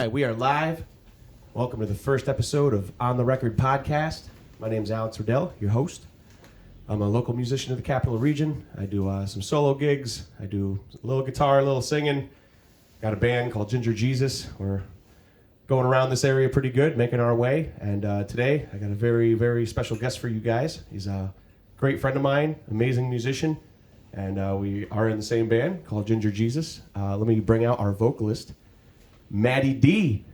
right, we are live. Welcome to the first episode of On the Record podcast. My name is Alex Riddell, your host. I'm a local musician of the Capital Region. I do some solo gigs. I do a little guitar, a little singing. Got a band called Geezus. We're going around this area pretty good, making our way. And today, I got a very, very special guest for you guys. He's a great friend of mine, amazing musician. And we are in the same band called Geezus. Let me bring out our vocalist, Maddie D.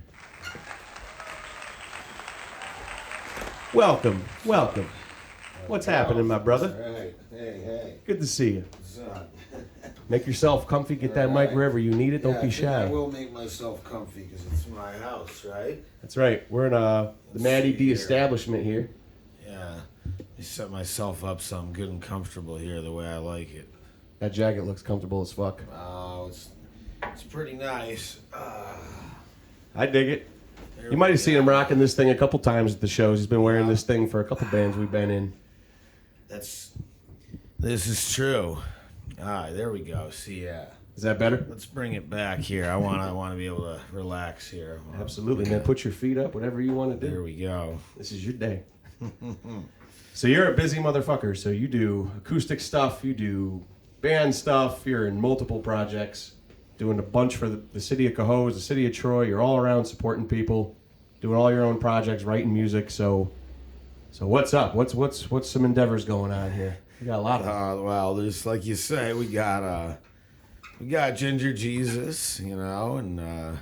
Welcome. What's happening, my brother? Right. Hey. Good to see you. What's up? Make yourself comfy, get that mic wherever you need it, don't be shy. I will make myself comfy because it's my house, right? That's right. We're in the Maddie D establishment here. Yeah. I set myself up so I'm good and comfortable here the way I like it. That jacket looks comfortable as fuck. Oh, it's pretty nice. I dig it. You might have seen him rocking this thing a couple times at the shows. He's been wearing this thing for a couple bands we've been in. This is true. There we go. See, yeah. Is that better? Let's bring it back here. I want to be able to relax here. Absolutely, man. Put your feet up, whatever you want to do. There we go. This is your day. So you're a busy motherfucker. So you do acoustic stuff, you do band stuff, you're in multiple projects, doing a bunch for the city of Cohoes, the city of Troy. You're all around supporting people, doing all your own projects, writing music. So what's up? What's some endeavors going on here? We got a lot of well, there's, like you say, we got Ginger Geezus, and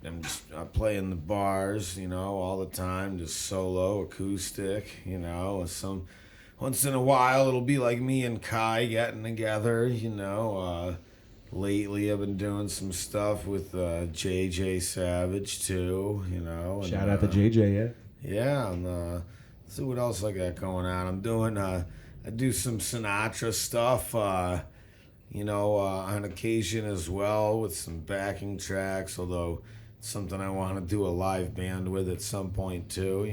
I'm just playing the bars, all the time, just solo, acoustic, once in a while it'll be like me and Kai getting together, lately I've been doing some stuff with JJ Savage too, and, shout out to JJ, yeah. Yeah, and let's see what else I got going on. I'm doing I do some Sinatra stuff, on occasion as well with some backing tracks, although it's something I want to do a live band with at some point too,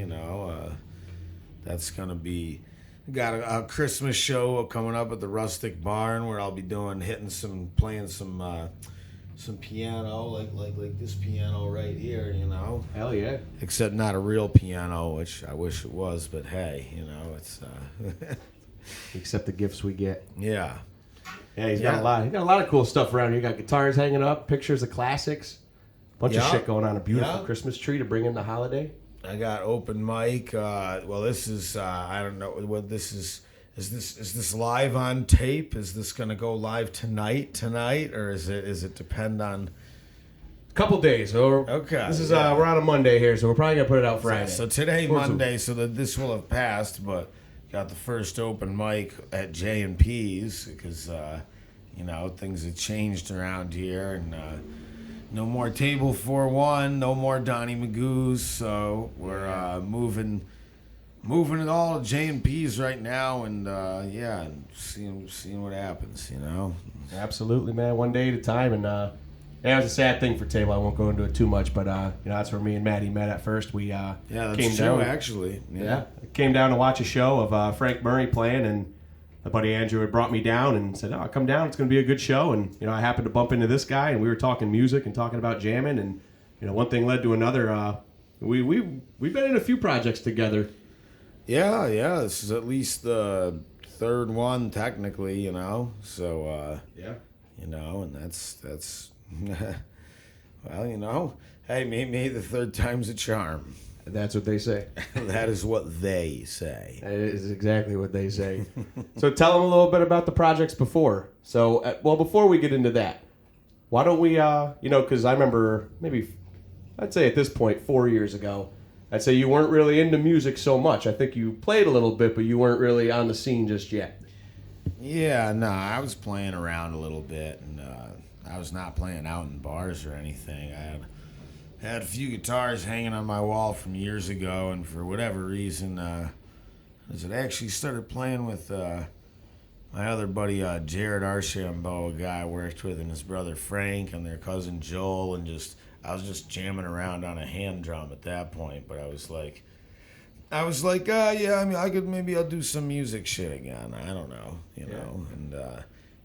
that's going to be... Got a Christmas show coming up at the Rustic Barn where I'll be playing some piano, like this piano right here, Hell yeah. Except not a real piano, which I wish it was, but hey, it's Except the gifts we get. Yeah. Yeah, he's got a lot. He's got a lot of cool stuff around here. You got guitars hanging up, pictures of classics, bunch of shit going on. A beautiful Christmas tree to bring in the holiday. I got open mic. Well, this is I don't know what this is. Is this live on tape? Is this gonna go live tonight, or is it depend on? Couple days. Okay. This is we're on a Monday here, so we're probably gonna put it out Friday. So today Monday, so that this will have passed, but got the first open mic at J&P's because things have changed around here and. No more Table 4-1, no more Donnie Magoo's, so we're moving it all to J&P's right now, and and seeing what happens, Absolutely, man. One day at a time, and it was a sad thing for Table. I won't go into it too much, but that's where me and Maddie met at first. We that's came true, down, actually. Yeah, came down to watch a show of Frank Murray playing, and my buddy Andrew had brought me down and said, "Oh, come down. It's going to be a good show." And I happened to bump into this guy, and we were talking music and talking about jamming, and one thing led to another. We've been in a few projects together. Yeah. This is at least the third one technically, So and that's well, hey, maybe the third time's a charm. That's what they say. That is what they say. That is exactly what they say. So tell them a little bit about the projects before. So, before we get into that, why don't we, because I remember I'd say at this point, 4 years ago, I'd say you weren't really into music so much. I think you played a little bit, but you weren't really on the scene just yet. Yeah, no, I was playing around a little bit, and I was not playing out in bars or anything. I had a few guitars hanging on my wall from years ago, and for whatever reason, I actually started playing with my other buddy, Jared Archambault, a guy I worked with, and his brother Frank, and their cousin Joel, and I was just jamming around on a hand drum at that point, but I was like, I'll do some music shit again. I don't know, and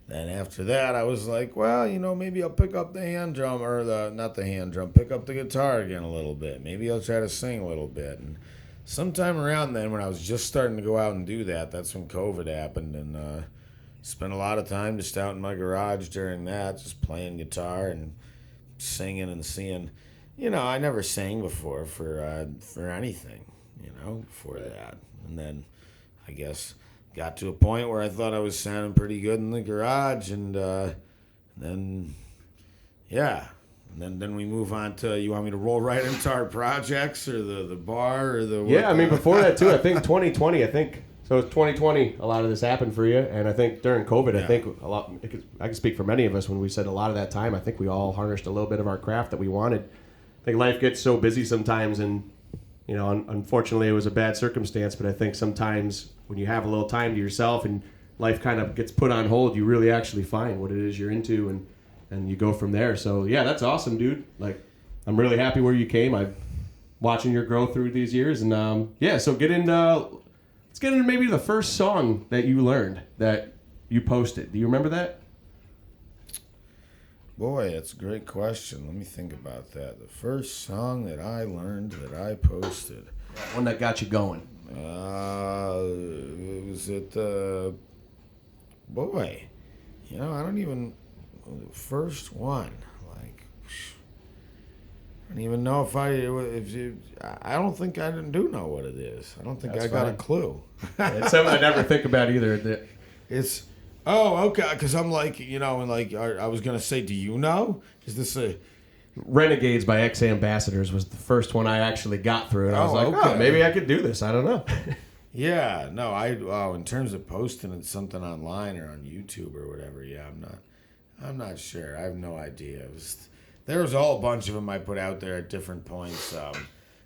Then after that, I was like, well, maybe I'll pick up the hand drum, or not the hand drum, pick up the guitar again a little bit. Maybe I'll try to sing a little bit. And sometime around then, when I was just starting to go out and do that, that's when COVID happened, and spent a lot of time just out in my garage during that, just playing guitar and singing and seeing. I never sang before for anything, before that. And then I guess got to a point where I thought I was sounding pretty good in the garage, and then we move on to, you want me to roll right into our projects or the bar or the... Yeah, I mean, before that too, I think 2020, so it's 2020, a lot of this happened for you, and I think during COVID, I think I can speak for many of us when we said a lot of that time, I think we all harnessed a little bit of our craft that we wanted. I think life gets so busy sometimes, and unfortunately it was a bad circumstance, but I think sometimes when you have a little time to yourself and life kind of gets put on hold, you really actually find what it is you're into, and you go from there. So yeah, that's awesome, dude. Like, I'm really happy where you came. I'm watching your growth through these years, and so let's get into maybe the first song that you learned that you posted. Do you remember that? Boy, that's a great question. Let me think about that. The first song that I learned that I posted. One that got you going. It was at boy, I don't even, the first one, like, I don't even know I don't think I do know what it is. I don't think I got a clue. It's something I never think about either. Okay, because I'm like, and like, I was going to say, do you know? Is this a... Renegades by Ex-Ambassadors was the first one I actually got through, and I was like, maybe I could do this. I don't know. Yeah, no, in terms of posting it something online or on YouTube or whatever, yeah, I'm not sure. I have no idea. There was a whole bunch of them I put out there at different points.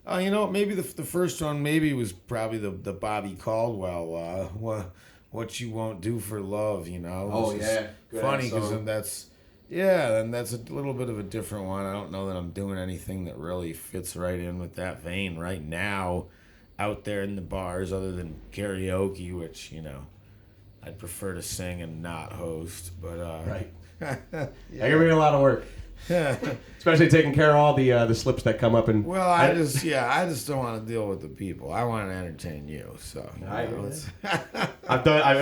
Maybe the first one maybe was probably the Bobby Caldwell, What You Won't Do for Love, Oh, yeah. Funny, because then that's a little bit of a different one. I don't know that I'm doing anything that really fits right in with that vein right now out there in the bars other than karaoke, which, I'd prefer to sing and not host. But right. That can be a lot of work. Especially taking care of all the slips that come up. And well, I just don't want to deal with the people. I want to entertain you. So I've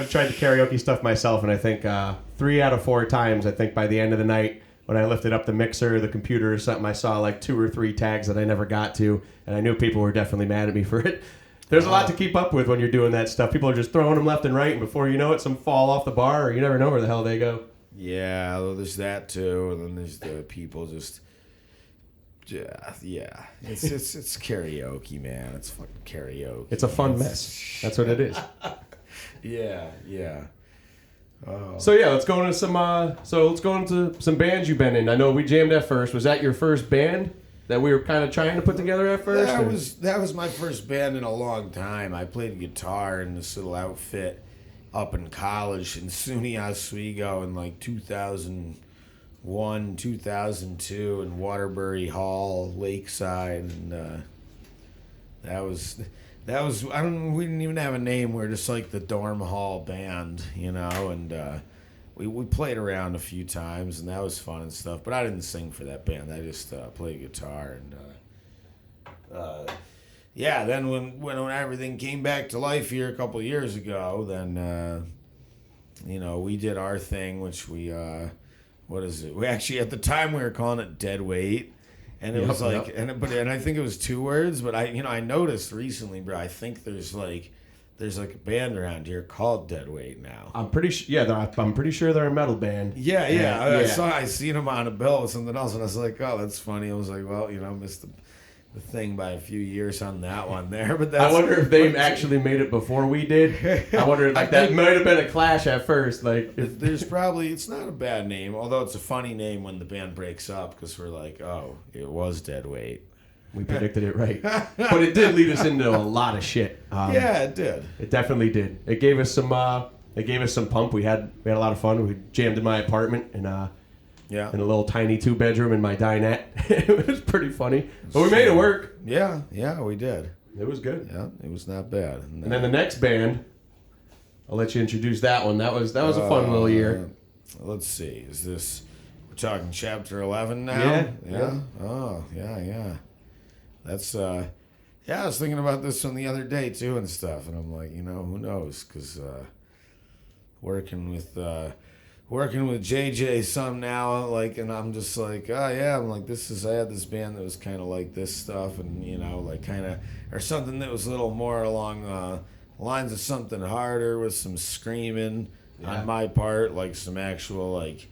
tried the karaoke stuff myself, and I think 3 out of 4 times, I think by the end of the night, when I lifted up the mixer or the computer or something, I saw like 2 or 3 tags that I never got to, and I knew people were definitely mad at me for it. There's a lot to keep up with when you're doing that stuff. People are just throwing them left and right, and before you know it, some fall off the bar, or you never know where the hell they go. Yeah, well, there's that too, and then there's the people just, yeah. It's karaoke, man. It's fucking karaoke. It's a fun mess. That's what it is. Yeah. Oh. So yeah, let's go into some bands you've been in. I know we jammed at first. Was that your first band that we were kind of trying to put together at first? That was my first band in a long time. I played guitar in this little outfit up in college in SUNY Oswego in like 2001, 2002 in Waterbury Hall, Lakeside, and we didn't even have a name. We were just like the dorm hall band, and we played around a few times, and that was fun and stuff. But I didn't sing for that band. I just played guitar, and then when everything came back to life here a couple of years ago, then we did our thing, which we what is it? We actually at the time we were calling it Dead Weight. And it was like, and I think it was 2 words, but I noticed recently, bro. I think there's like a band around here called Dead Weight now. I'm pretty sure they're a metal band. Yeah. I seen them on a bill with something else, and I was like, oh, that's funny. I was like, well, missed the thing by a few years on that one there. But I wonder if they actually made it before we did. I wonder, that might have been a clash at first. Like, there's probably, it's not a bad name, although it's a funny name when the band breaks up, because we're like, oh, it was Dead Weight. We predicted it right. But it did lead us into a lot of shit. Yeah, it did. It definitely did. It gave us some pump. We had a lot of fun. We jammed in my apartment and in a little tiny 2-bedroom in my dinette. It was pretty funny. But we made it work. Yeah, we did. It was good. Yeah, it was not bad. And then the next band, I'll let you introduce that one. That was a fun little year. let's see. Is this, we're talking chapter 11 now? Yeah. Oh, yeah. That's, yeah, I was thinking about this one the other day, too, and stuff. And I'm like, who knows? Because working with JJ some now, like, and I'm just like, oh, yeah. I'm like, I had this band that was kind of like this stuff, and, like kind of, or something that was a little more along lines of something harder with some screaming on my part, like some actual, like,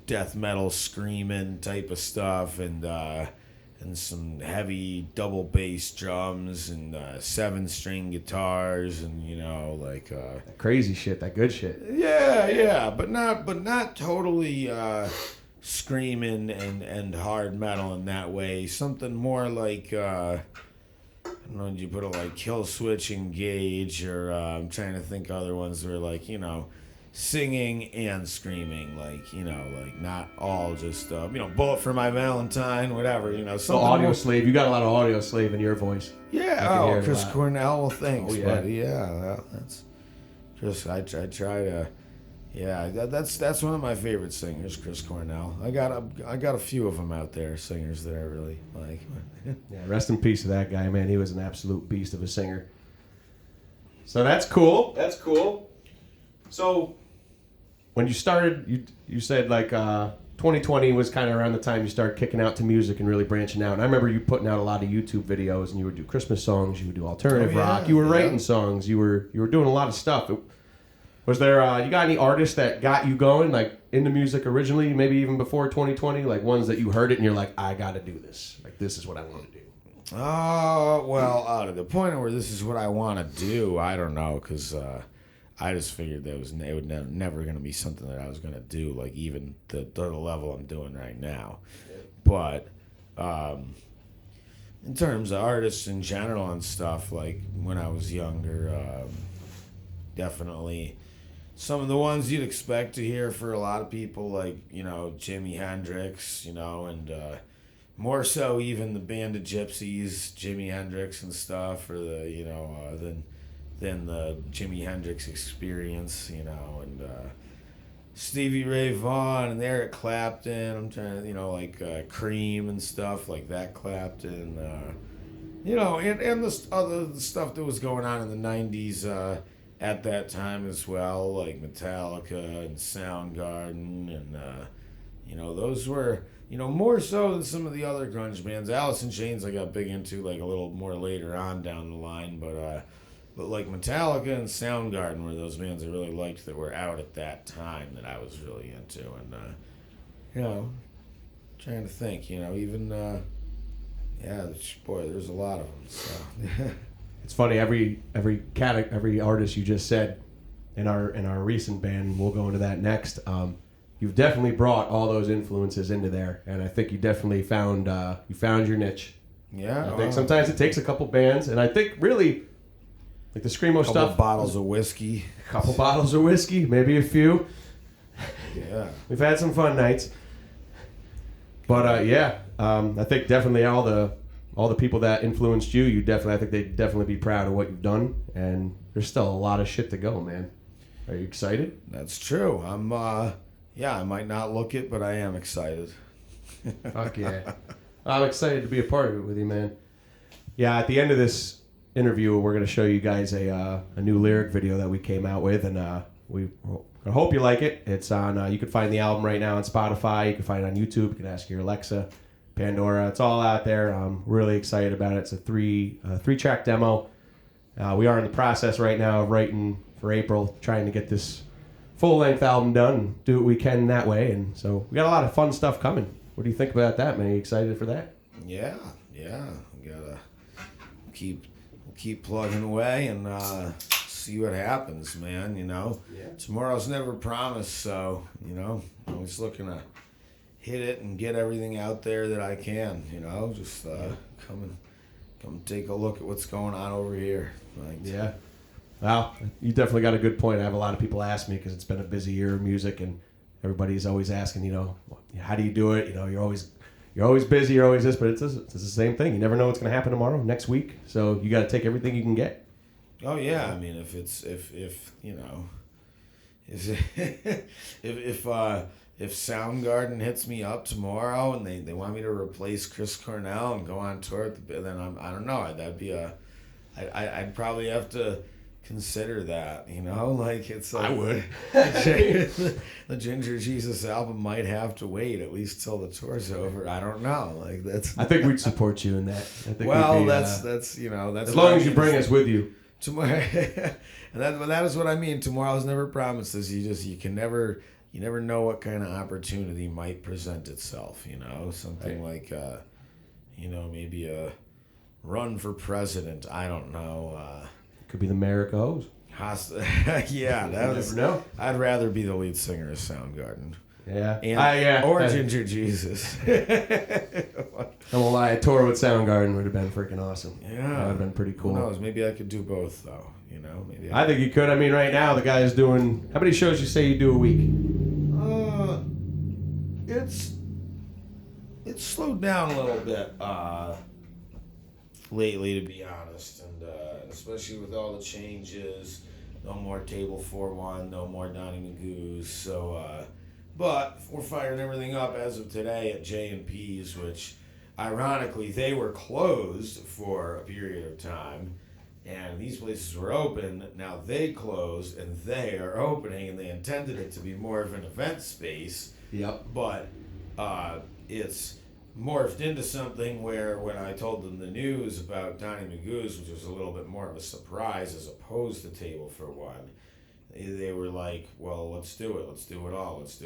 death metal screaming type of stuff, and some heavy double bass drums and 7-string guitars, and like That crazy shit, that good shit. yeah, but not totally screaming and hard metal in that way. Something more like I don't know, did you put it like Kill Switch Engage, or I'm trying to think other ones that are like singing and screaming, like like not all just Bullet for My Valentine, whatever, So Audio Slave, you got a lot of Audio Slave in your voice. Yeah, Chris Cornell, well, thanks, Oh, yeah. buddy. Yeah, that's Chris. I try to, yeah, that's one of my favorite singers, Chris Cornell. I got a few of them out there, singers that I really like. Yeah, rest in peace to that guy, man. He was an absolute beast of a singer. So that's cool. So when you started, you said like 2020 was kind of around the time you started kicking out to music and really branching out. And I remember you putting out a lot of YouTube videos, and you would do Christmas songs, you would do alternative rock, you were writing songs, you were doing a lot of stuff. Was there you got any artists that got you going, like into music originally, maybe even before 2020, like ones that you heard it and you're like, I got to do this, like this is what I want to do? Oh, well, to the point where this is what I want to do, I don't know, because I just figured that it was never going to be something that I was going to do, like even the level I'm doing right now. But in terms of artists in general and stuff, like when I was younger, definitely some of the ones you'd expect to hear for a lot of people, like Jimi Hendrix, and more so even the Band of Gypsies, Jimi Hendrix and stuff, or the than the Jimi Hendrix Experience, and Stevie Ray Vaughan and Eric Clapton. I'm trying to, like Cream and stuff like that. Clapton, and the other stuff that was going on in the '90s at that time as well, like Metallica and Soundgarden, and those were more so than some of the other grunge bands. Alice in Chains I got big into like a little more later on down the line, but like Metallica and Soundgarden were those bands I really liked that were out at that time that I was really into, and trying to think, even boy, there's a lot of them. So. It's funny, every artist you just said in our recent band, we'll go into that next. You've definitely brought all those influences into there, and I think you definitely found your niche. Yeah, I think sometimes it takes a couple bands, and I think really like the screamo stuff. A couple bottles of whiskey, maybe a few. Yeah, we've had some fun nights, but I think definitely all the people that influenced you, I think they'd definitely be proud of what you've done, and there's still a lot of shit to go, man. Are you excited? That's true. I might not look it, but I am excited. Fuck yeah. I'm excited to be a part of it with you, man. Yeah, at the end of this interview, we're going to show you guys a new lyric video that we came out with, and I hope you like it. It's on, you can find the album right now on Spotify. You can find it on YouTube. You can ask your Alexa, Pandora. It's all out there. I'm really excited about it. It's a three-track demo. We are in the process right now of writing for April, trying to get this full-length album done and do what we can that way. And so we got a lot of fun stuff coming. What do you think about that, man? Are you excited for that? Yeah. We gotta keep plugging away and see what happens, man. Yeah. Tomorrow's never promised, so I'm just looking to hit it and get everything out there that I can. Just come take a look at what's going on over here. Yeah. Well, you definitely got a good point. I have a lot of people ask me because it's been a busy year of music, and everybody's always asking, how do you do it? You're always busy, you're always this, but it's the same thing. You never know what's going to happen tomorrow, next week. So you got to take everything you can get. Oh yeah, I mean, if is if Soundgarden hits me up tomorrow and they want me to replace Chris Cornell and go on tour, then I don't know. That'd be I'd probably have to consider that. Like it's like I would. the Ginger Jesus album might have to wait at least till the tour's over. I don't know. Like that's. I think we'd support you in that. I think Well, we'd be, that's that's as long as you bring us with you. tomorrow. And that is what I mean. Tomorrow's never promises. You never know what kind of opportunity might present itself. Something Right. like maybe a run for president. I don't know. Could be the mayor of Coes. Yeah, that was. Never know. I'd rather be the lead singer of Soundgarden. Yeah. And, or I- Ginger Jesus. I won't lie, a tour with Soundgarden would have been freaking awesome. Yeah. That would have been pretty cool. Who knows? Maybe I could do both, though. Maybe I think you could. I mean, right now, the guy's doing... How many shows you say you do a week? It's slowed down a little bit lately, to be honest, and especially with all the changes. No more Table 4-1, no more Donnie Magoo's. So, but we're firing everything up as of today at J&P's, which, ironically, they were closed for a period of time. And these places were open, now they closed, and they are opening, and they intended it to be more of an event space. Yep. But it's morphed into something where when I told them the news about Donnie Magoo's, which was a little bit more of a surprise as opposed to Table for One, they were like, well, let's do it all, let's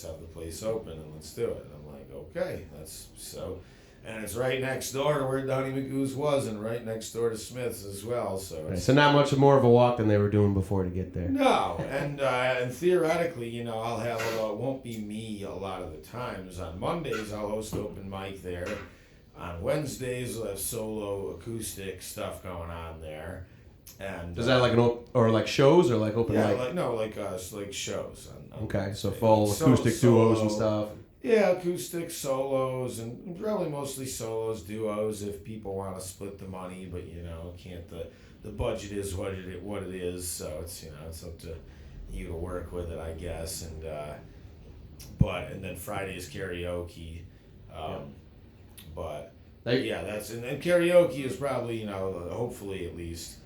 have the place open and let's do it. And I'm like, okay, that's so. And it's right next door to where Donnie Magoo's was, and right next door to Smith's as well. So, Right. So not much more of a walk than they were doing before to get there. no, and theoretically, I'll have it won't be me a lot of the times. On Mondays, I'll host open mic there. On Wednesdays, we'll have solo acoustic stuff going on there. And Is that like like shows or like open mic? like shows. On Okay, so Wednesday. full acoustic duos and stuff. Yeah, acoustic solos and probably mostly solos, duos if people want to split the money, but can't the budget is what it is, so it's it's up to you to work with it, I guess, and then Friday is karaoke, but that's and karaoke is probably hopefully at least.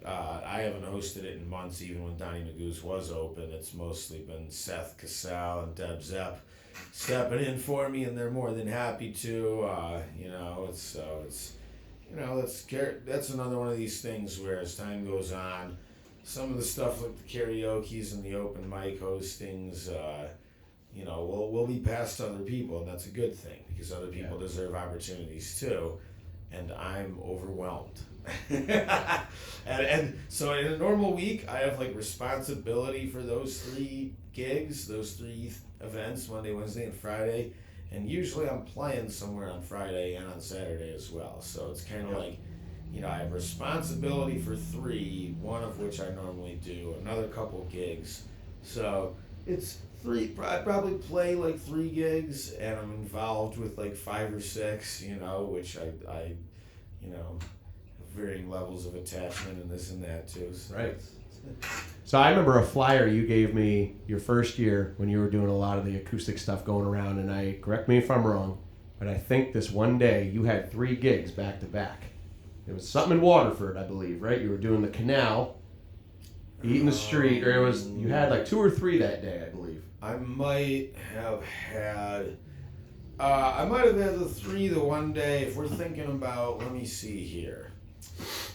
I haven't hosted it in months, even when Donnie Magoo's was open. It's mostly been Seth Cassell and Deb Zepp stepping in for me, and they're more than happy to. That's another one of these things where as time goes on, some of the stuff like the karaoke's and the open mic hostings, will be passed to other people, and that's a good thing because other people deserve opportunities too, and I'm overwhelmed. and so in a normal week, I have like responsibility for those three gigs, those three events, Monday, Wednesday, and Friday. And usually I'm playing somewhere on Friday and on Saturday as well. So it's kind of like, I have responsibility for three, one of which I normally do, another couple gigs. So it's three, I probably play like 3 gigs, and I'm involved with like 5 or 6, which I varying levels of attachment and this and that too. So. Right. So I remember a flyer you gave me your first year when you were doing a lot of the acoustic stuff going around, and correct me if I'm wrong, but I think this one day you had 3 gigs back to back. It was something in Waterford, I believe, right? You were doing the Canal, Eating the Street, or you had like 2 or 3 that day, I believe. I might have had the 3 the one day. If we're thinking about, let me see here.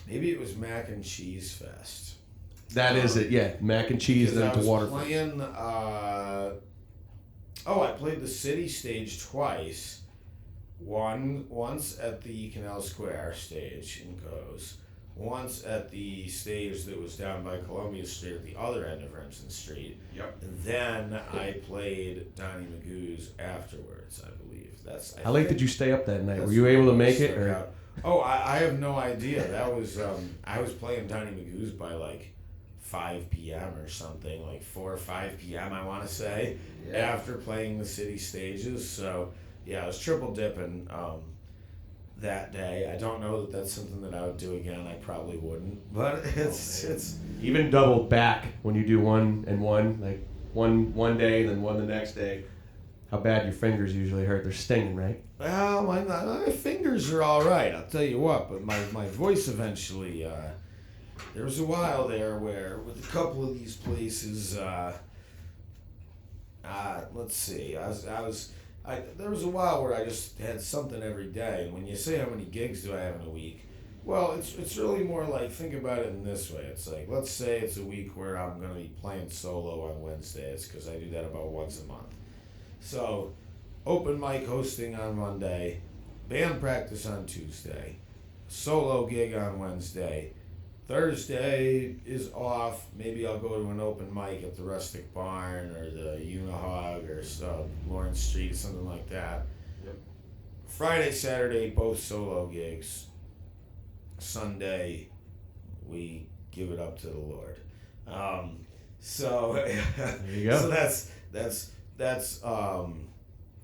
Maybe it was Mac and Cheese Fest. That is it, yeah. Mac and cheese, then to Waterford. Playing, I played the city stage twice. Once at the Canal Square stage in Coes. Once at the stage that was down by Columbia Street at the other end of Remsen Street. Yep. And then I played Donnie Magoo's afterwards, I believe. How late did you stay up that night? Were you able to make it? Or? Oh, I have no idea. That was I was playing Donnie Magoo's by like 5 p.m. or something, like 4 or 5 p.m. I want to say, after playing the city stages. So yeah, I was triple dipping. that day. I don't know that that's something that I would do again. I probably wouldn't, but it's even double back when you do one and one, like one day and then one the next day. How bad your fingers usually hurt? They're stinging, right? well, my fingers are all right. I'll tell you what, but my voice eventually. There was a while there where with a couple of these places. Let's see. There was a while where I just had something every day, and when you say how many gigs do I have in a week, well, it's really more like, think about it in this way. It's like, let's say it's a week where I'm going to be playing solo on Wednesdays, because I do that about once a month. So, open mic hosting on Monday, band practice on Tuesday, solo gig on Wednesday. Thursday is off. Maybe I'll go to an open mic at the Rustic Barn or the Unihog or Lawrence Street, something like that. Yep. Friday, Saturday, both solo gigs. Sunday, we give it up to the Lord. There you go. So that's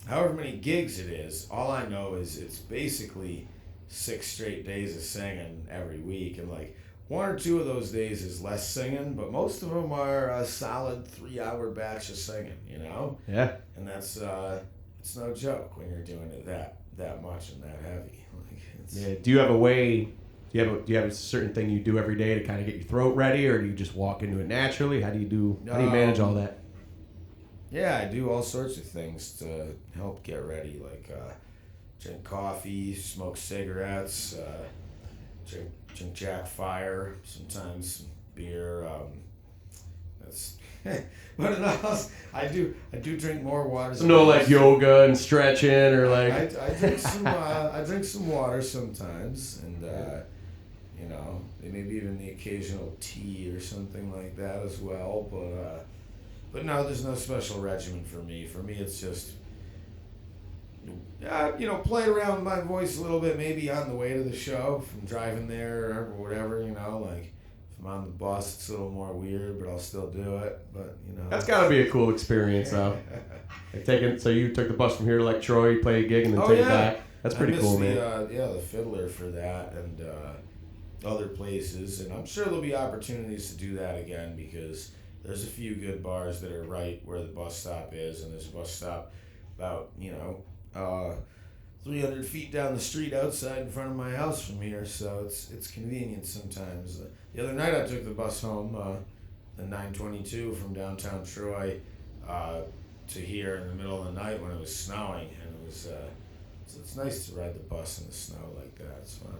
however many gigs it is. All I know is it's basically 6 straight days of singing every week, and like 1 or 2 of those days is less singing, but most of them are a solid 3-hour batch of singing, you know? Yeah. And that's it's no joke when you're doing it that much and that heavy. Like Yeah. Do you have a way? Do you have a certain thing you do every day to kind of get your throat ready, or do you just walk into it naturally? How do you manage all that? Yeah, I do all sorts of things to help get ready, like drink coffee, smoke cigarettes, drink Jack Fire, sometimes some beer. That's but else, I do drink more water. So no like yoga and stretching or like. I drink some water sometimes, and maybe even the occasional tea or something like that as well. But no, there's no special regimen for me. For me, it's just play around with my voice a little bit, maybe on the way to the show, from driving there or whatever, like if I'm on the bus, it's a little more weird, but I'll still do it, but That's gotta be a cool experience, though. So you took the bus from here to like Troy, play a gig, and then take it back. That's pretty cool, man. The Fiddler for that, and other places, and I'm sure there'll be opportunities to do that again, because there's a few good bars that are right where the bus stop is, and there's a bus stop about 300 feet down the street outside in front of my house from here, so it's convenient sometimes. The other night I took the bus home, the 922 from downtown Troy to here in the middle of the night when it was snowing, and it was it's nice to ride the bus in the snow like that. It's fun.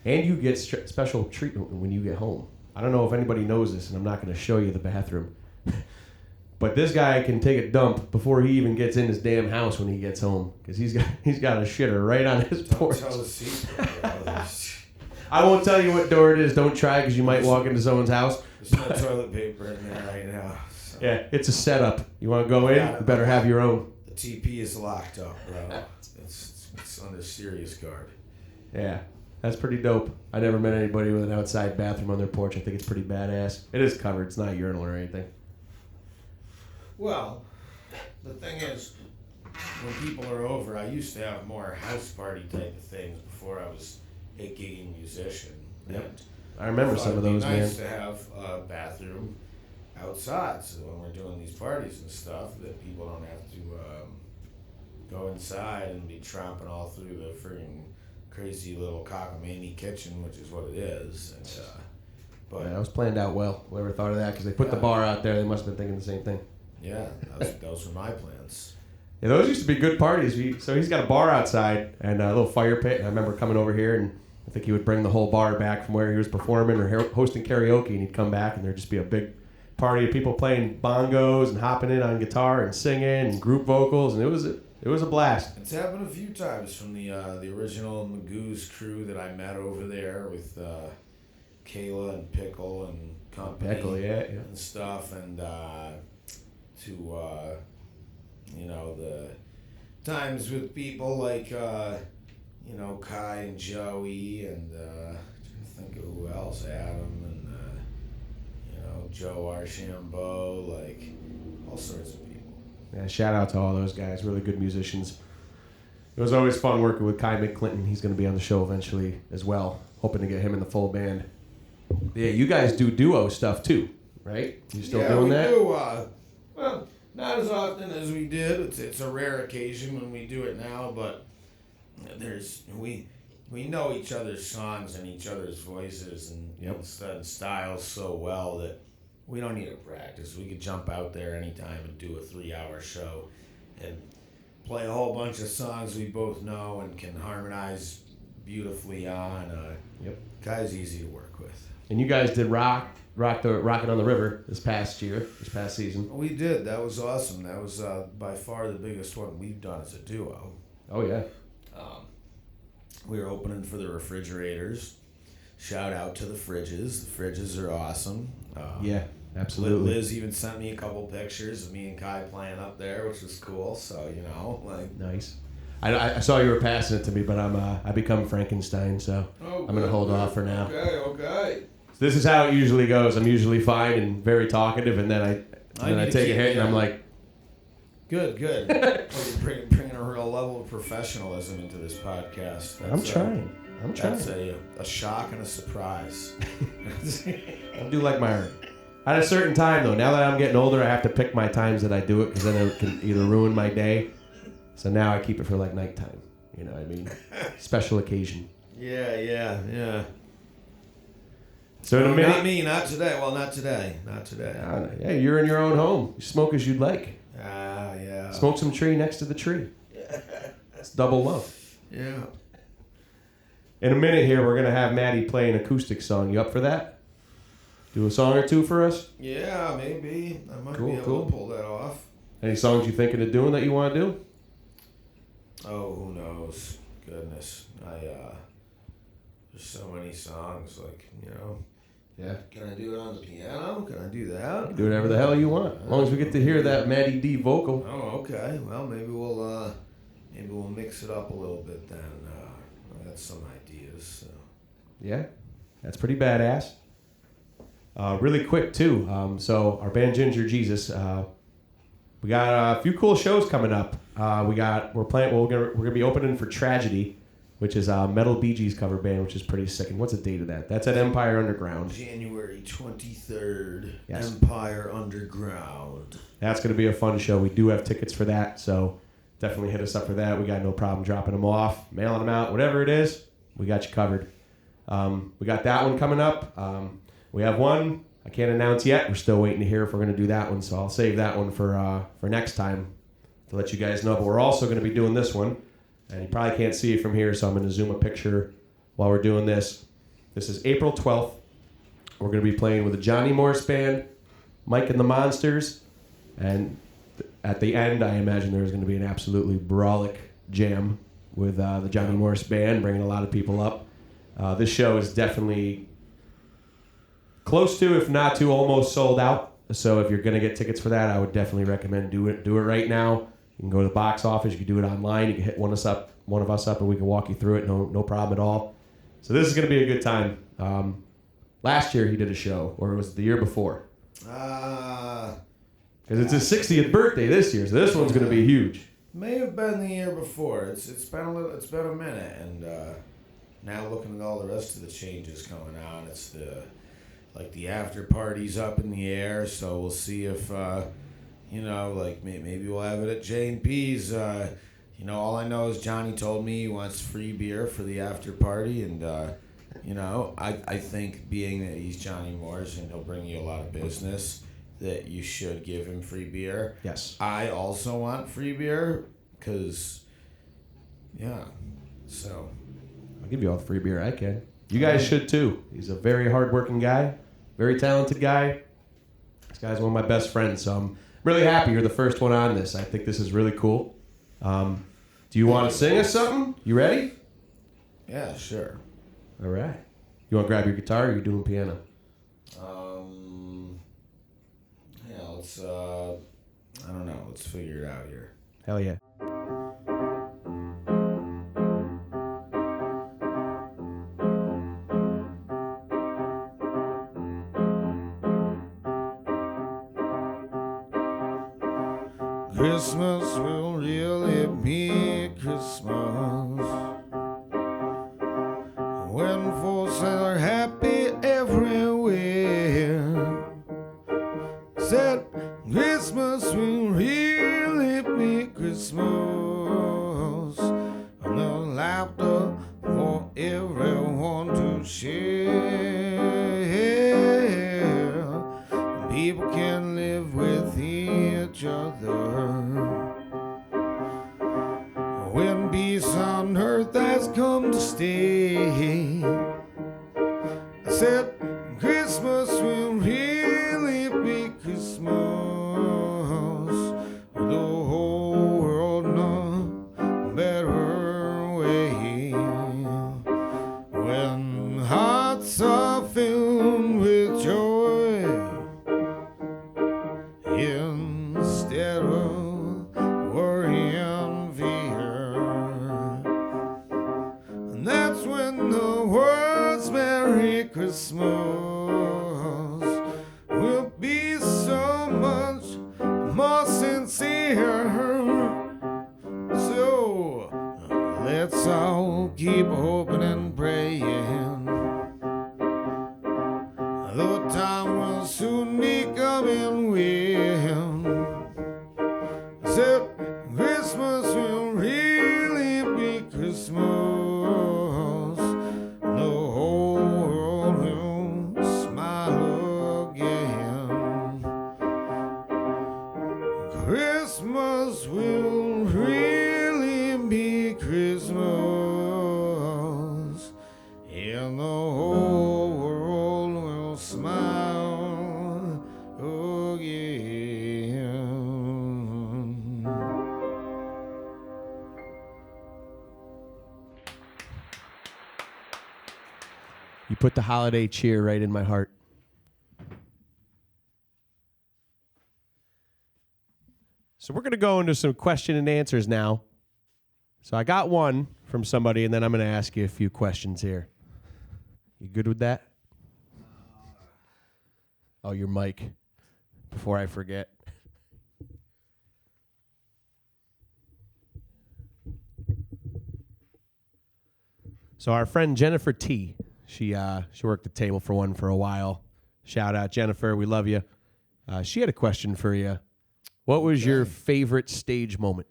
And you get special treatment when you get home. I don't know if anybody knows this, and I'm not going to show you the bathroom. But this guy can take a dump before he even gets in his damn house when he gets home, because he's got a shitter right on his porch. Don't tell the secret, bro. I won't tell you what door it is. Don't try, because you might walk into someone's house. There's no toilet paper in there right now. So. Yeah, it's a setup. You want to go in? You better have your own. The TP is locked up, bro. It's under serious guard. Yeah, that's pretty dope. I never met anybody with an outside bathroom on their porch. I think it's pretty badass. It is covered. It's not a urinal or anything. Well, the thing is, when people are over, I used to have more house party type of things before I was a gigging musician. Yep. And I remember some of those, man. It's nice to have a bathroom outside, so when we're doing these parties and stuff, that people don't have to go inside and be tromping all through the friggin' crazy little cockamamie kitchen, which is what it is. And, but that was planned out well. Whoever thought of that, because they put the bar out there, they must have been thinking the same thing. Yeah, those were my plans. Yeah, those used to be good parties. So he's got a bar outside and a little fire pit. And I remember coming over here, and I think he would bring the whole bar back from where he was performing or hosting karaoke, and he'd come back, and there'd just be a big party of people playing bongos and hopping in on guitar and singing and group vocals, and it was a blast. It's happened a few times from the original Magoo's crew that I met over there with Kayla and Pickle and company. Pickle, yeah. And stuff, and to the times with people like Kai and Joey, and I'm trying to think of who else, Adam, and Joe Archambault, like all sorts of people. Yeah, shout out to all those guys, really good musicians. It was always fun working with Kai McClinton. He's going to be on the show eventually as well. Hoping to get him in the full band. Yeah, you guys do duo stuff too, right? You still doing that? Yeah, we do. Well, not as often as we did. It's a rare occasion when we do it now, but we know each other's songs and each other's voices and styles so well that we don't need to practice. We could jump out there anytime and do a 3-hour show and play a whole bunch of songs we both know and can harmonize beautifully on. Guy's easy to work with. And you guys did Rockin' on the River this past season. We did. That was awesome. That was by far the biggest one we've done as a duo. Oh, yeah. We were opening for the Refrigerators. Shout out to the Fridges. The Fridges are awesome. Yeah, absolutely. Liz even sent me a couple pictures of me and Kai playing up there, which was cool. So, Nice. I saw you were passing it to me, but I become Frankenstein, so I'm going to hold off for now. Okay. So this is how it usually goes. I'm usually fine and very talkative, and then I take a hit, and I'm like... Good. You're bringing a real level of professionalism into this podcast. I'm trying. That's a shock and a surprise. I'll do like my art. At a certain time, though, now that I'm getting older, I have to pick my times that I do it, because then it can either ruin my day. So now I keep it for like nighttime. You know what I mean? Special occasion. Yeah. So in a minute... Not me, not today. Well, not today. Yeah, you're in your own home. You smoke as you'd like. Yeah. Smoke some tree next to the tree. It's double love. Yeah. In a minute here, we're going to have Maddie play an acoustic song. You up for that? Do a song or two for us? Yeah, maybe. I might be able to pull that off. Any songs you thinking of doing that you want to do? Oh, who knows? Goodness. There's so many songs, Yeah. Can I do it on the piano? Can I do that? Do whatever the hell you want. As long as we get to hear that Maddie D vocal. Oh, okay. Well, maybe we'll mix it up a little bit then. I got some ideas. So. Yeah, that's pretty badass. Really quick too. So our band Geezus, we got a few cool shows coming up. We're gonna be opening for Tragedy, which is a Metal Bee Gees cover band, which is pretty sick. And what's the date of that? That's at Empire Underground. January 23rd. Yes. Empire Underground. That's gonna be a fun show. We do have tickets for that, so definitely hit us up for that. We got no problem dropping them off, mailing them out, whatever it is. We got you covered. We got that one coming up. We have one I can't announce yet. We're still waiting to hear if we're going to do that one, so I'll save that one for next time to let you guys know. But we're also going to be doing this one, and you probably can't see it from here, so I'm going to zoom a picture while we're doing this. This is April 12th. We're going to be playing with the Johnny Morris Band, Mike and the Monsters, and at the end, I imagine there's going to be an absolutely brawlic jam with the Johnny Morris Band, bringing a lot of people up. This show is definitely close to, if not to, almost sold out. So if you're going to get tickets for that, I would definitely recommend do it right now. You can go to the box office. You can do it online. You can hit one of us up, and we can walk you through it. No problem at all. So this is going to be a good time. Last year he did a show, or was it the year before? Because it's his 60th birthday this year, so this one's going to be huge. May have been the year before. It's been a minute, and now looking at all the rest of the changes going on, it's the after party's up in the air. So we'll see if maybe we'll have it at J&P's. All I know is Johnny told me he wants free beer for the after party, and I think being that he's Johnny Morris and he'll bring you a lot of business, that you should give him free beer. Yes. I also want free beer because, so. I'll give you all the free beer I can. You guys should too. He's a very hardworking guy, very talented guy. This guy's one of my best friends, so I'm really happy you're the first one on this. I think this is really cool. Do you want to sing us something? You ready? Yeah, sure. All right. You want to grab your guitar, or are you doing piano? Let's, I don't know. Let's figure it out here. Hell yeah. Christmas will really be Christmas when peace on earth has come to stay. I said Christmas will really be Christmas, the whole world in a better way. When hearts are filled with joy, instead of worry and fear, and that's when the words Merry Christmas will be so much more sincere. So let's all keep hoping and praying, though time will soon be coming when said Christmas will really be Christmas. The whole world will smile again. Christmas will really be Christmas, and the whole world will smile again. You put the holiday cheer right in my heart. So we're going to go into some question and answers now. So I got one from somebody, and then I'm going to ask you a few questions here. You good with that? Oh, your mic. Before I forget. So our friend Jennifer T, she worked the table for one for a while. Shout out, Jennifer. We love you. She had a question for you. What was your favorite stage moment?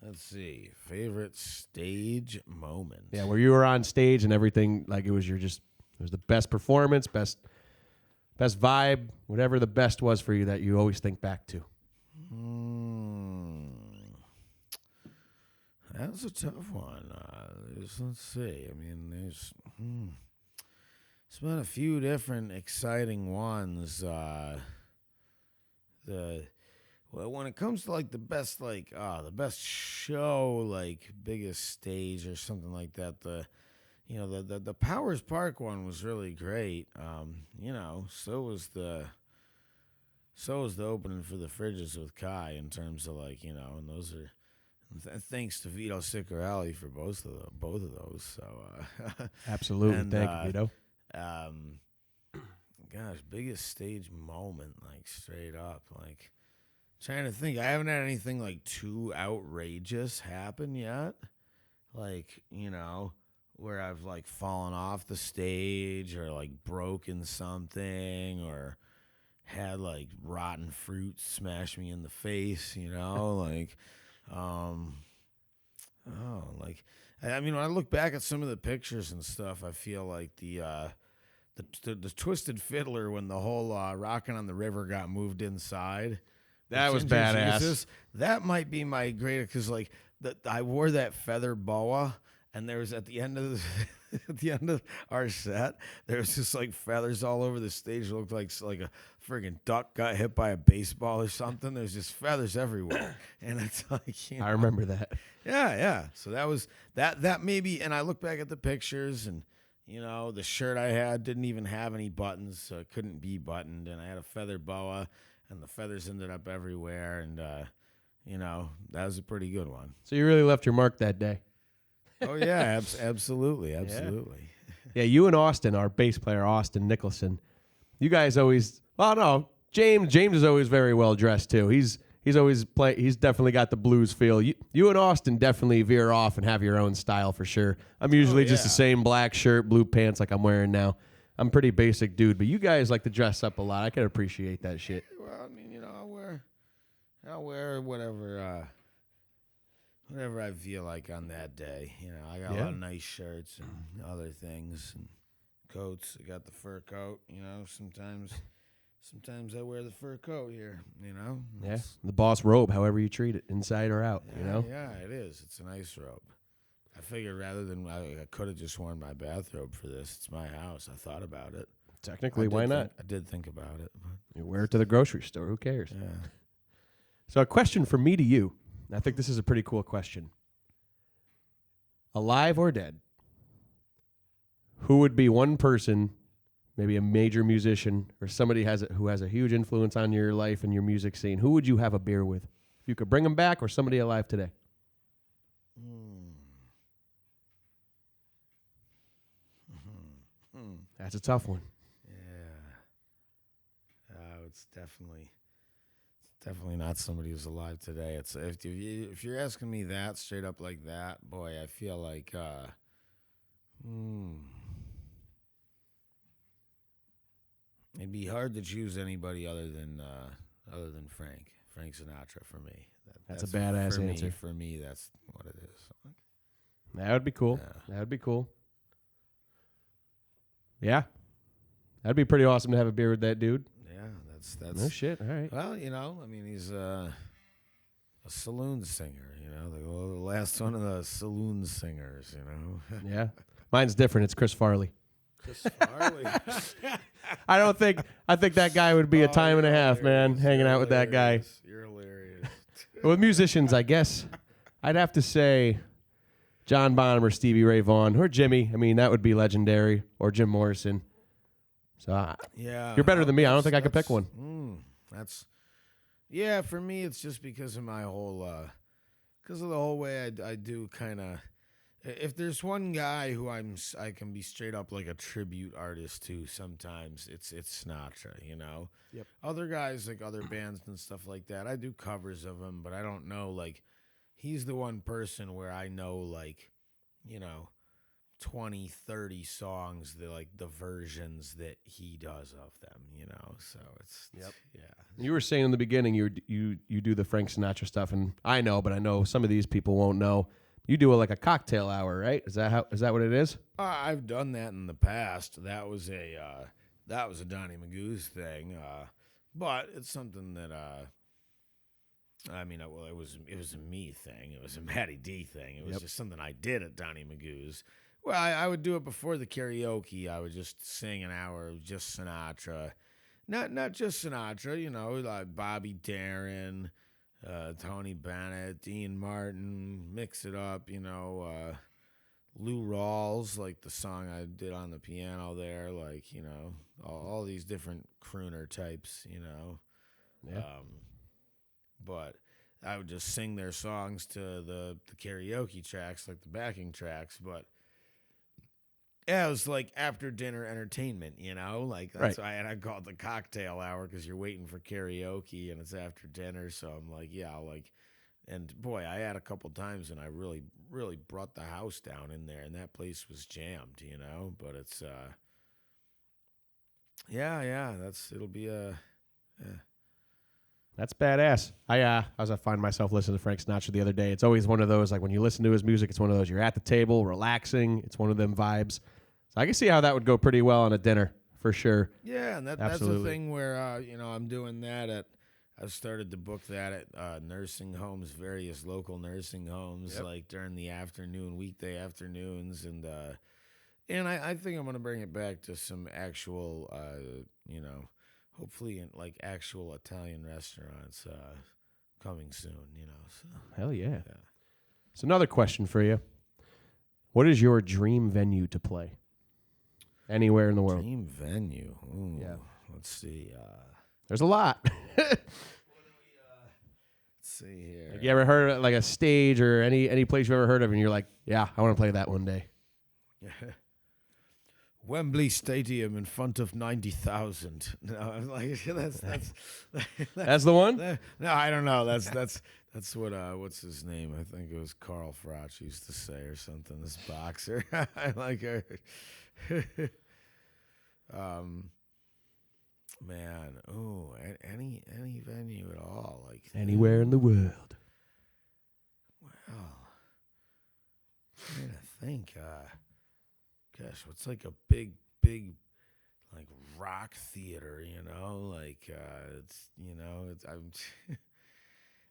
Let's see. Favorite stage moment. Yeah, where you were on stage and everything, like it was the best performance, best vibe, whatever the best was for you that you always think back to. That's a tough one. Let's see. I mean, there's been a few different exciting ones. When it comes to like the best show, like biggest stage or something like that, the Powers Park one was really great. So was the opening for the Fridges with Kai in terms of like, and those are thanks to Vito Ciccarelli for both of those. So Absolutely, and, thank you, Vito. Gosh, biggest stage moment, like straight up, like trying to think. I haven't had anything like too outrageous happen yet, like where I've like fallen off the stage or like broken something or had like rotten fruit smash me in the face, like. When I look back at some of the pictures and stuff, I feel like the Twisted Fiddler when the whole Rockin' on the River got moved inside. That was badass. Geezus, that might be my greatest because like I wore that feather boa, and there was at the end of our set, there was just like feathers all over the stage. It looked like a friggin' duck got hit by a baseball or something. There's just feathers everywhere, and it's like I remember that. Yeah. So that was that maybe. And I look back at the pictures, and the shirt I had didn't even have any buttons, so it couldn't be buttoned. And I had a feather boa, and the feathers ended up everywhere. And that was a pretty good one. So you really left your mark that day. Oh yeah, absolutely. Yeah, you and Austin, our bass player Austin Nicholson, you guys always. Well, no, James is always very well dressed too. He's always He's definitely got the blues feel. You and Austin definitely veer off and have your own style for sure. I'm usually just the same black shirt, blue pants like I'm wearing now. I'm a pretty basic dude, but you guys like to dress up a lot. I can appreciate that shit. Well, I mean, I'll wear whatever I feel like on that day. I got a lot of nice shirts and other things and coats. I got the fur coat. sometimes I wear the fur coat here, you know? Yeah, the boss robe, however you treat it, inside or out, Yeah, you know? Yeah, it is. It's a nice robe. I figured rather than, I could have just worn my bathrobe for this. It's my house. I thought about it. Technically, why not? I did think about it. But You wear it to the grocery store. Who cares? yeah. So a question from me to you. I think this is a pretty cool question. Alive or dead? Who would be one person, maybe a major musician or somebody who has a huge influence on your life and your music scene? Who would you have a beer with? If you could bring them back or somebody alive today? That's a tough one. Yeah. It's definitely not somebody who's alive today. It's if you're asking me that straight up like that, boy, I feel like it'd be hard to choose anybody other than Frank Sinatra for me. That's a badass answer. For me, that's what it is. That would be cool. Yeah. That would be cool. Yeah. That'd be pretty awesome to have a beer with that dude. Yeah, that's No shit. All right. well, I mean, he's a saloon singer, the last one of the saloon singers, Yeah. Mine's different. It's Chris Farley. Chris Farley. I think that guy would be a time and a half, man, hanging out with that guy. You're hilarious. With musicians, I guess I'd have to say John Bonham or Stevie Ray Vaughan or Jimmy. I mean, that would be legendary. Or Jim Morrison. So Yeah, you're better than me. I don't think I could pick one. For me, it's just because of my whole, because of the whole way I do kind of. If there's one guy who I can be straight up like a tribute artist to, sometimes it's Sinatra. Yep. Other guys like other bands and stuff like that, I do covers of him, but I don't know like. He's the one person where I know, like, 20, 30 songs, the versions that he does of them, So it's, yeah. You were saying in the beginning you do the Frank Sinatra stuff, and I know, but I know some of these people won't know. You do like a cocktail hour, right? Is that what it is? I've done that in the past. That was a Donnie Magoo's thing, but it's something that. It was a me thing. It was a Matty D thing. It was just something I did at Donnie Magoo's. Well, I would do it before the karaoke. I would just sing an hour of just Sinatra. Not just Sinatra, like Bobby Darin, Tony Bennett, Dean Martin, mix it up, Lou Rawls, like the song I did on the piano there, like, all these different crooner types, Yeah. But I would just sing their songs to the karaoke tracks, like the backing tracks. But yeah, it was like after dinner entertainment, like that's why I call it the cocktail hour, because you're waiting for karaoke and it's after dinner. So I'm like, and boy, I had a couple times and I really, really brought the house down in there, and that place was jammed, But it's it'll be a. That's badass. I find myself listening to Frank Sinatra the other day. It's always one of those, like when you listen to his music, it's one of those, you're at the table, relaxing. It's one of them vibes. So I can see how that would go pretty well on a dinner, for sure. Yeah, and that's the thing where, I'm doing that I've started to book that at nursing homes, various local nursing homes, like during the afternoon, weekday afternoons. And I think I'm going to bring it back to some actual, hopefully in like actual Italian restaurants coming soon, So. Hell yeah. So another question for you. What is your dream venue to play? Anywhere in the world. Dream venue. Ooh, yeah. Let's see. There's a lot. Let's see here. Like you ever heard of like a stage or any place you ever heard of, and you're like, yeah, I want to play that one day. Wembley Stadium in front of 90,000. No, I'm like that's the one. No, I don't know. That's what what's his name? I think it was Carl Froch used to say or something. This boxer, I like her. Man, any venue at all, like anywhere in the world. Wow, I'm trying to think. Gosh, what's like a big, rock theater, it's I'm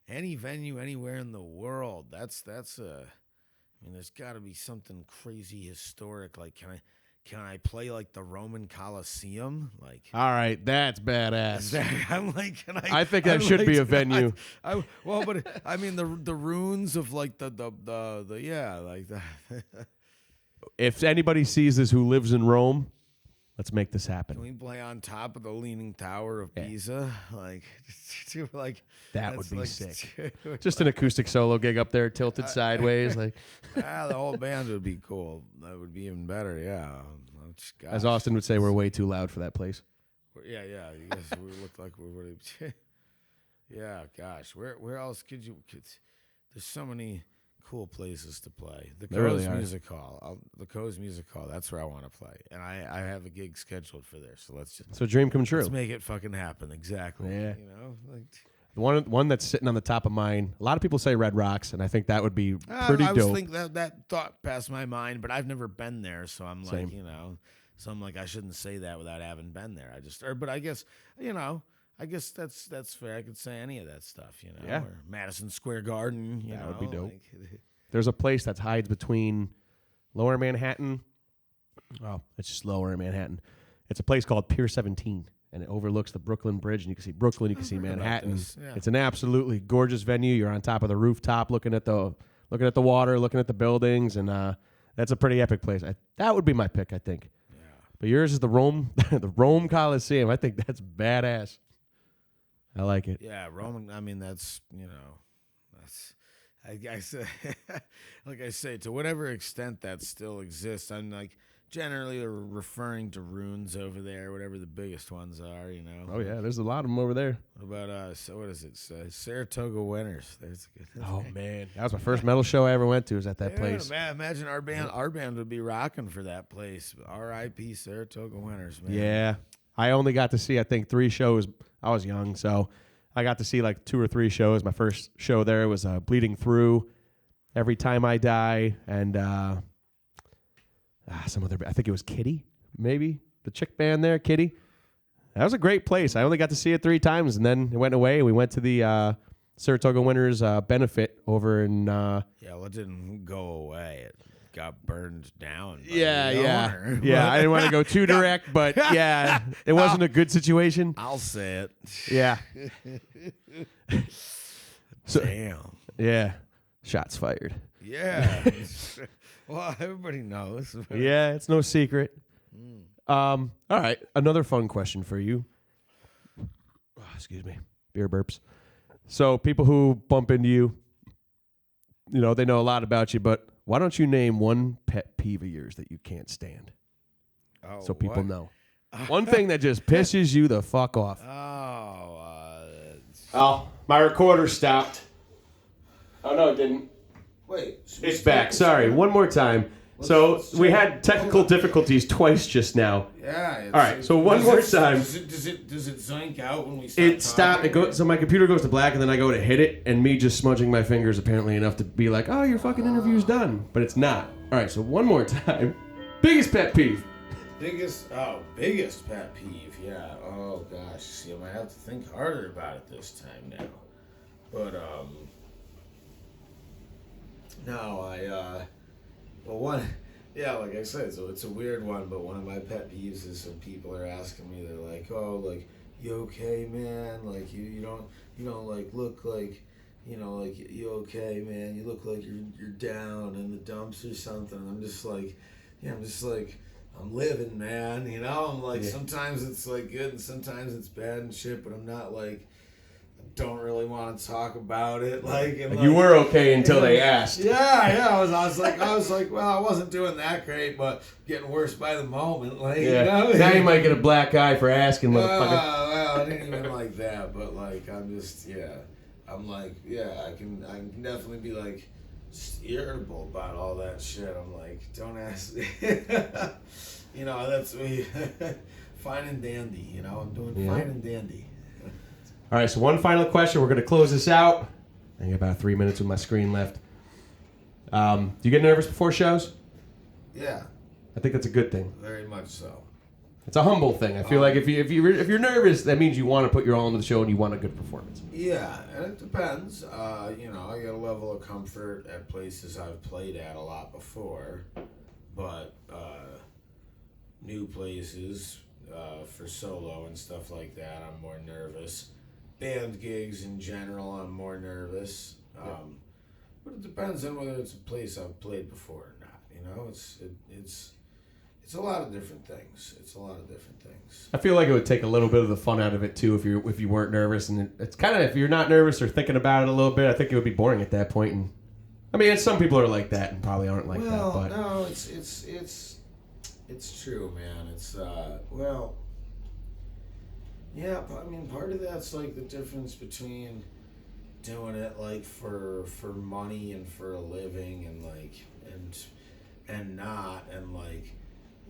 any venue anywhere in the world. That's there's got to be something crazy historic. Like, can I play like the Roman Colosseum? Like, All right, that's badass. I'm like, I think that should be a venue. But I mean the ruins of like the like the. If anybody sees this who lives in Rome, let's make this happen. Can we play on top of the Leaning Tower of Pisa? That would be sick. Just an acoustic solo gig up there, tilted sideways, like. The whole band would be cool. That would be even better. Yeah. As Austin would say, we're way too loud for that place. Yeah. You guys, we look like we would. Yeah. Gosh, where else could you? There's so many cool places to play. The Co's Music Hall. The Co's Music Hall. That's where I want to play, and I have a gig scheduled for there. So it's a dream come true. Let's make it fucking happen. Exactly. Yeah. The one that's sitting on the top of mine. A lot of people say Red Rocks, and I think that would be pretty dope. I was thinking that thought passed my mind, but I've never been there, so I'm Same. So I'm like, I shouldn't say that without having been there. But I guess that's fair. I could say any of that stuff, Yeah. Or Madison Square Garden, that would be dope. There's a place that hides between Lower Manhattan. Oh, it's just Lower Manhattan. It's a place called Pier 17, and it overlooks the Brooklyn Bridge, and you can see Brooklyn, you can see Manhattan. Yeah. It's an absolutely gorgeous venue. You're on top of the rooftop, looking at the water, looking at the buildings, and that's a pretty epic place. That would be my pick, I think. Yeah. But yours is the Rome, the Rome Coliseum. I think that's badass. I like it. Yeah, Roman. I mean, that's. I say, like I say, to whatever extent that still exists, I'm like generally referring to ruins over there, whatever the biggest ones are, Oh yeah, there's a lot of them over there. What about what is it? Saratoga Winters. There's a good. Oh man, that was my first metal show I ever went to. Was at that place. Man, imagine our band would be rocking for that place. R.I.P. Saratoga Winters, man. Yeah, I only got to see I think 3 shows. I was young, so. I got to see like 2 or 3 shows. My first show there was Bleeding Through, Every Time I Die, and some other. I think it was Kitty, maybe the chick band there, Kitty. That was a great place. I only got to see it 3 times, and then it went away. And we went to the Saratoga Winters benefit over in. Well, it didn't go away. It got burned down. Yeah. I didn't want to go too direct, but yeah, it wasn't a good situation. I'll say it. Yeah. Damn. Yeah. Shots fired. Yeah. Well, everybody knows. Yeah, it's no secret. All right, another fun question for you. Oh, excuse me. Beer burps. So people who bump into you, they know a lot about you, but why don't you name one pet peeve of yours that you can't stand? Oh, so people know. One thing that just pisses you the fuck off. Oh, my recorder stopped. Oh, no, it didn't. Wait. It's back. Sorry. One more time. So we had technical difficulties twice just now. Yeah. All right. So one more time. Does it zoink out when we stop? It stopped. It goes. So my computer goes to black, and then I go to hit it, and me just smudging my fingers apparently enough to be like, "Oh, your fucking interview's done," but it's not. All right. So one more time. Biggest pet peeve. Biggest pet peeve. Yeah. Oh gosh. See, I might have to think harder about it this time now. But no, well, like I said, so it's a weird one, but one of my pet peeves is when people are asking me, they're like, "Oh, like, you okay, man? Like, you don't like look like, like, you okay, man? You look like you're down in the dumps or something." And I'm just like, I'm living, man. I'm like, sometimes it's like good and sometimes it's bad and shit, but I'm not like. Don't really want to talk about it. You were okay until they asked. Yeah. I was like, well, I wasn't doing that great, but getting worse by the moment. Now you might get a black eye for asking, motherfucker. Well, I didn't even like that, but I'm just, I'm like, I can definitely be like irritable about all that shit. I'm like, don't ask me. That's me. Fine and dandy. I'm doing fine and dandy. All right, so one final question. We're going to close this out. I got about 3 minutes with my screen left. Do you get nervous before shows? Yeah. I think that's a good thing. Very much so. It's a humble thing. I feel like if you're nervous, that means you want to put your all into the show and you want a good performance. Yeah, and it depends. I got a level of comfort at places I've played at a lot before, but new places for solo and stuff like that, I'm more nervous. Band gigs in general, I'm more nervous. But it depends on whether it's a place I've played before or not. It's a lot of different things. I feel like it would take a little bit of the fun out of it too if you weren't nervous, and it's kind of if you're not nervous or thinking about it a little bit, I think it would be boring at that point. And I mean, some people are like that and probably aren't like that. But no, it's true, man. Yeah. I mean, part of that's like the difference between doing it like for money and for a living and like and not and like.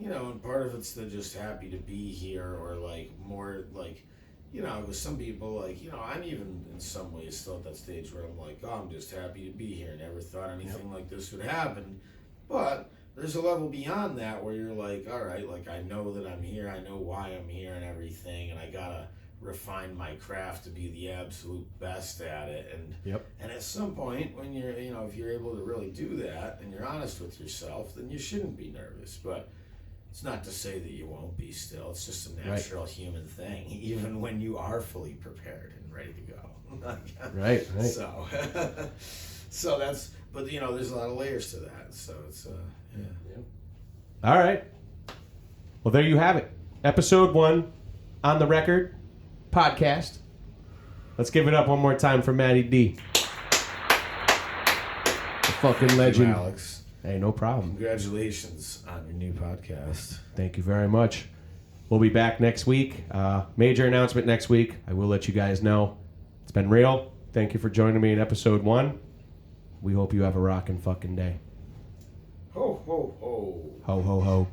And part of it's the just happy to be here or like more like, with some people like, I'm even in some ways still at that stage where I'm like, oh, I'm just happy to be here. Never thought anything like this would happen. But there's a level beyond that where you're like, all right, like I know that I'm here. I know why I'm here and everything. And I got to refine my craft to be the absolute best at it. And at some point when you're, if you're able to really do that and you're honest with yourself, then you shouldn't be nervous. But it's not to say that you won't be still. It's just a natural human thing, even when you are fully prepared and ready to go. Right. So that's, but there's a lot of layers to that. So it's, yeah. All right. Well, there you have it. Episode 1, On the Record podcast. Let's give it up one more time for Matty D. The fucking legend. Thank you, Alex. Hey, no problem. Congratulations on your new podcast. Thank you very much. We'll be back next week. Major announcement next week. I will let you guys know. It's been real. Thank you for joining me in episode 1. We hope you have a rockin' fucking day. Ho, ho, ho. Ho, ho, ho.